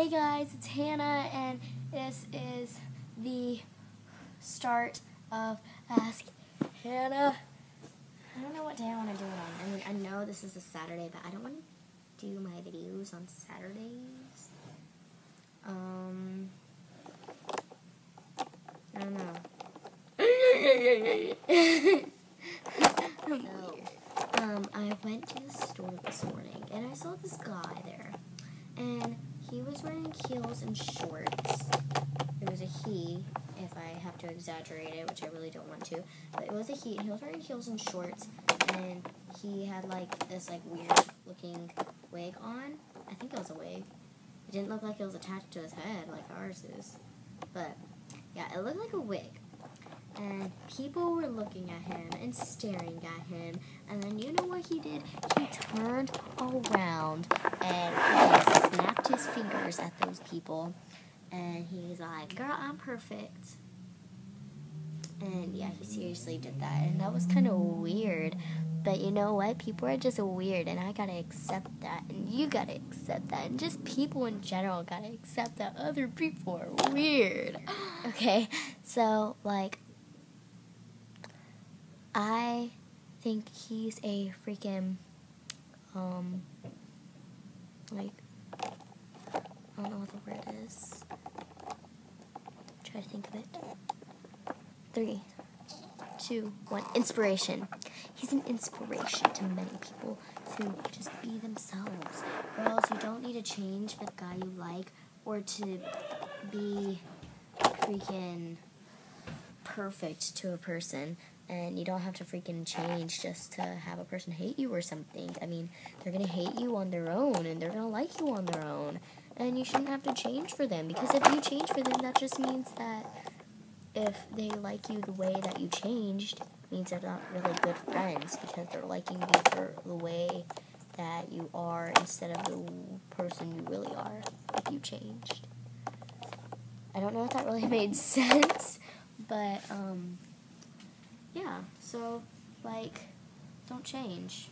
Hey guys, it's Hannah, and this is the start of Ask Hannah. I don't know what day I want to do it on. I mean, I know this is a Saturday, but I don't want to do my videos on Saturdays. I don't know. I went to the store this morning, and I saw this guy there, and he was wearing heels and shorts. It was a he, if I have to exaggerate it, which I really don't want to, but it was a he, and he was wearing heels and shorts, and he had, this, weird-looking wig on. I think it was a wig. It didn't look like it was attached to his head, like ours is, but, yeah, it looked like a wig. And people were looking at him and staring at him. And then you know what he did? He turned around and he snapped his fingers at those people. And he's like, "Girl, I'm perfect." And yeah, he seriously did that. And that was kind of weird. But you know what? People are just weird. And I gotta accept that. And you gotta accept that. And just people in general gotta accept that other people are weird. Okay, so, I think he's a freaking, I don't know what the word is. Try to think of it. 3, 2, 1. Inspiration. He's an inspiration to many people to just be themselves. Girls, you don't need to change for the guy you like or to be freaking perfect to a person. And you don't have to freaking change just to have a person hate you or something. I mean, they're going to hate you on their own, and they're going to like you on their own. And you shouldn't have to change for them, because if you change for them, that just means that if they like you the way that you changed, it means they're not really good friends, because they're liking you for the way that you are instead of the person you really are if you changed. I don't know if that really made sense, but, yeah, so, don't change.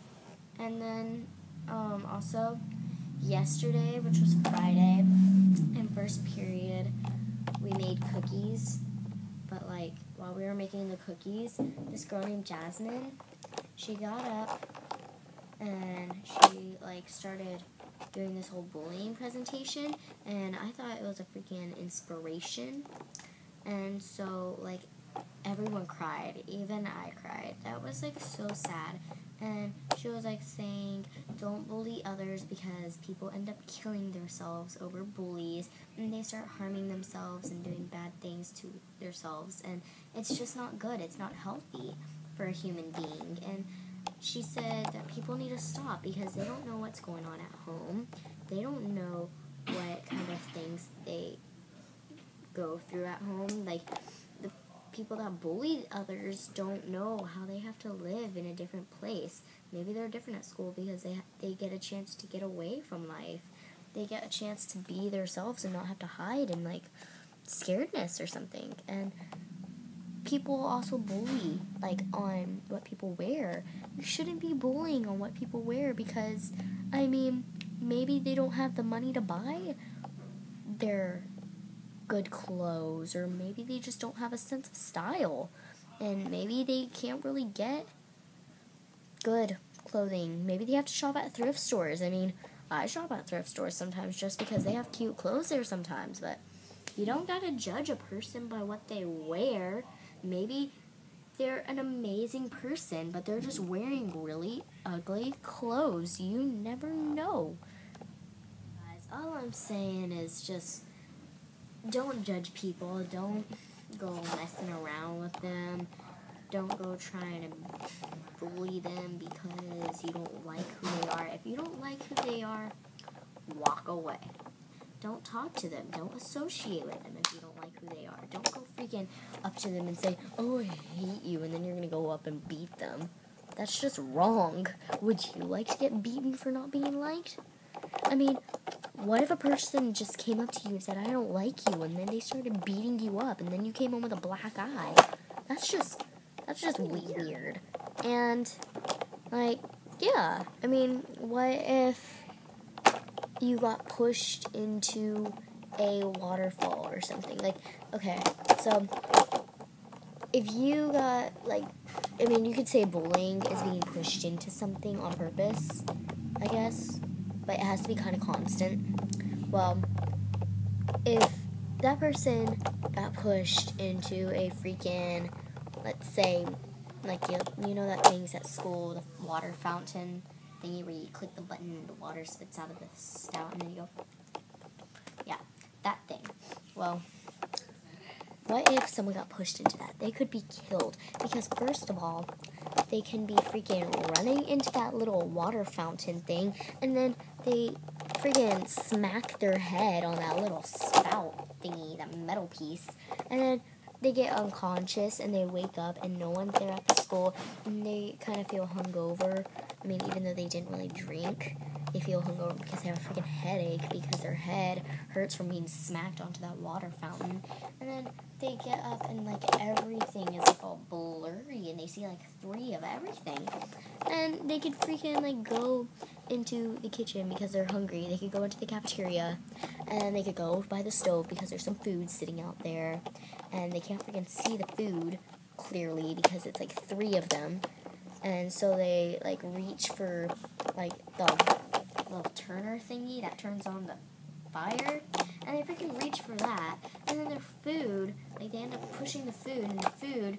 And then, also, yesterday, which was Friday, in first period, we made cookies, but, while we were making the cookies, this girl named Jasmine, she got up, and she, started doing this whole bullying presentation, and I thought it was a freaking inspiration, and so, everyone cried. Even I cried. That was, so sad. And she was, saying, don't bully others because people end up killing themselves over bullies. And they start harming themselves and doing bad things to themselves. And it's just not good. It's not healthy for a human being. And she said that people need to stop because they don't know what's going on at home. They don't know what kind of things they go through at home. The people that bully others don't know how they have to live in a different place. Maybe they're different at school because they get a chance to get away from life. They get a chance to be themselves and not have to hide in, scaredness or something. And people also bully, on what people wear. You shouldn't be bullying on what people wear because, maybe they don't have the money to buy their good clothes, or maybe they just don't have a sense of style, and maybe they can't really get good clothing. Maybe they have to shop at thrift stores. I shop at thrift stores sometimes just because they have cute clothes there sometimes, but you don't gotta judge a person by what they wear. Maybe they're an amazing person, but they're just wearing really ugly clothes. You never know. Guys, all I'm saying is just don't judge people. Don't go messing around with them. Don't go trying to bully them because you don't like who they are. If you don't like who they are, walk away. Don't talk to them. Don't associate with them if you don't like who they are. Don't go freaking up to them and say, "Oh, I hate you," and then you're going to go up and beat them. That's just wrong. Would you like to get beaten for not being liked? What if a person just came up to you and said, "I don't like you," and then they started beating you up, and then you came home with a black eye? That's just weird. And, yeah, what if you got pushed into a waterfall or something. Like, okay, so if you got, like, I mean, you could say bullying is being pushed into something on purpose, I guess, but it has to be kind of constant. Well, if that person got pushed into a freaking, let's say, like, you know that thing's at school, the water fountain thingy where you click the button and the water spits out of the spout and then you go, yeah, that thing. Well, what if someone got pushed into that? They could be killed because, first of all, they can be freaking running into that little water fountain thing and then they freaking smack their head on that little spout thingy, that metal piece, and then they get unconscious and they wake up and no one's there at the school and they kind of feel hungover. I mean, even though they didn't really drink, they feel hungover because they have a freaking headache because their head hurts from being smacked onto that water fountain. And then they get up and, like, everything is, like, all blurry and they see, like, 3 of everything. And they could freaking, like, go into the kitchen because they're hungry. They could go into the cafeteria and then they could go by the stove because there's some food sitting out there. And they can't freaking see the food clearly because it's, like, 3 of them. And so they, like, reach for, like, the little turner thingy that turns on the fire. And they freaking reach for that. And then their food, like, they end up pushing the food. And the food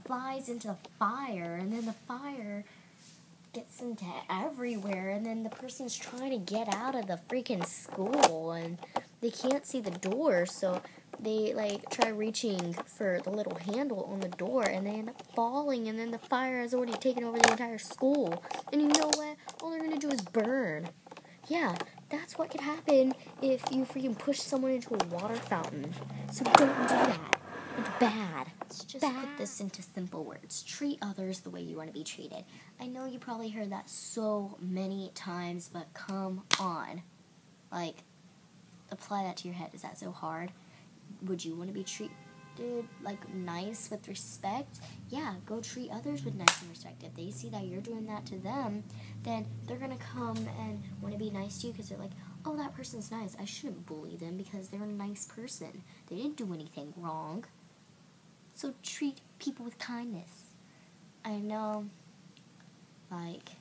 flies into the fire. And then the fire gets into everywhere. And then the person's trying to get out of the freaking school. And they can't see the door. So they, like, try reaching for the little handle on the door, and they end up falling, and then the fire has already taken over the entire school. And you know what? All they're going to do is burn. Yeah, that's what could happen if you freaking push someone into a water fountain. So don't do that. It's bad. Let's just put this into simple words. Treat others the way you want to be treated. I know you probably heard that so many times, but come on. Like, apply that to your head. Is that so hard? Would you want to be treated, like, nice with respect? Yeah, go treat others with nice and respect. If they see that you're doing that to them, then they're going to come and want to be nice to you because they're like, oh, that person's nice. I shouldn't bully them because they're a nice person. They didn't do anything wrong. So treat people with kindness. I know, like,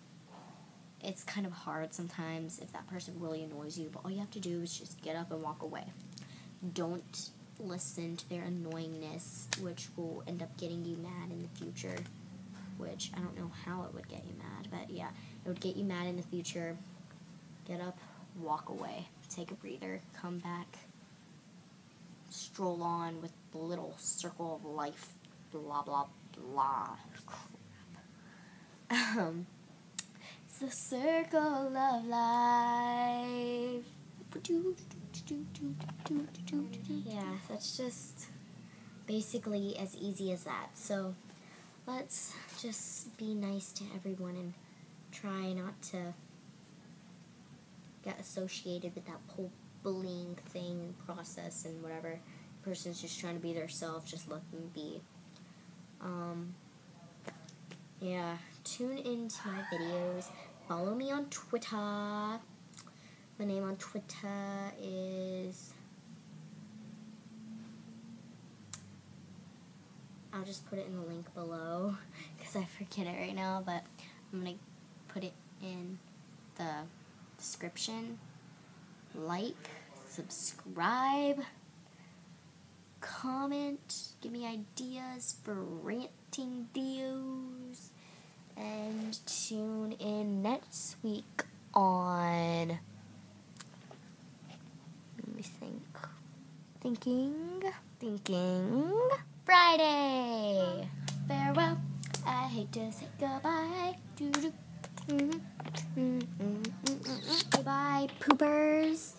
it's kind of hard sometimes if that person really annoys you, but all you have to do is just get up and walk away. Don't listen to their annoyingness, which will end up getting you mad in the future, which I don't know how it would get you mad, but yeah, it would get you mad in the future. Get up, walk away, take a breather, come back, stroll on with the little circle of life, blah, blah, blah. It's the circle of life. Yeah, that's just basically as easy as that. So let's just be nice to everyone and try not to get associated with that whole bullying thing and process and whatever. The person's just trying to be themselves, just let them be. Yeah, tune into my videos. Follow me on Twitter. My name on Twitter is... I'll just put it in the link below because I forget it right now, but I'm going to put it in the description. Like, subscribe, comment, give me ideas for ranting videos, and tune in next week on... Let me think. Thinking Friday. Farewell. I hate to say goodbye. Goodbye, poopers.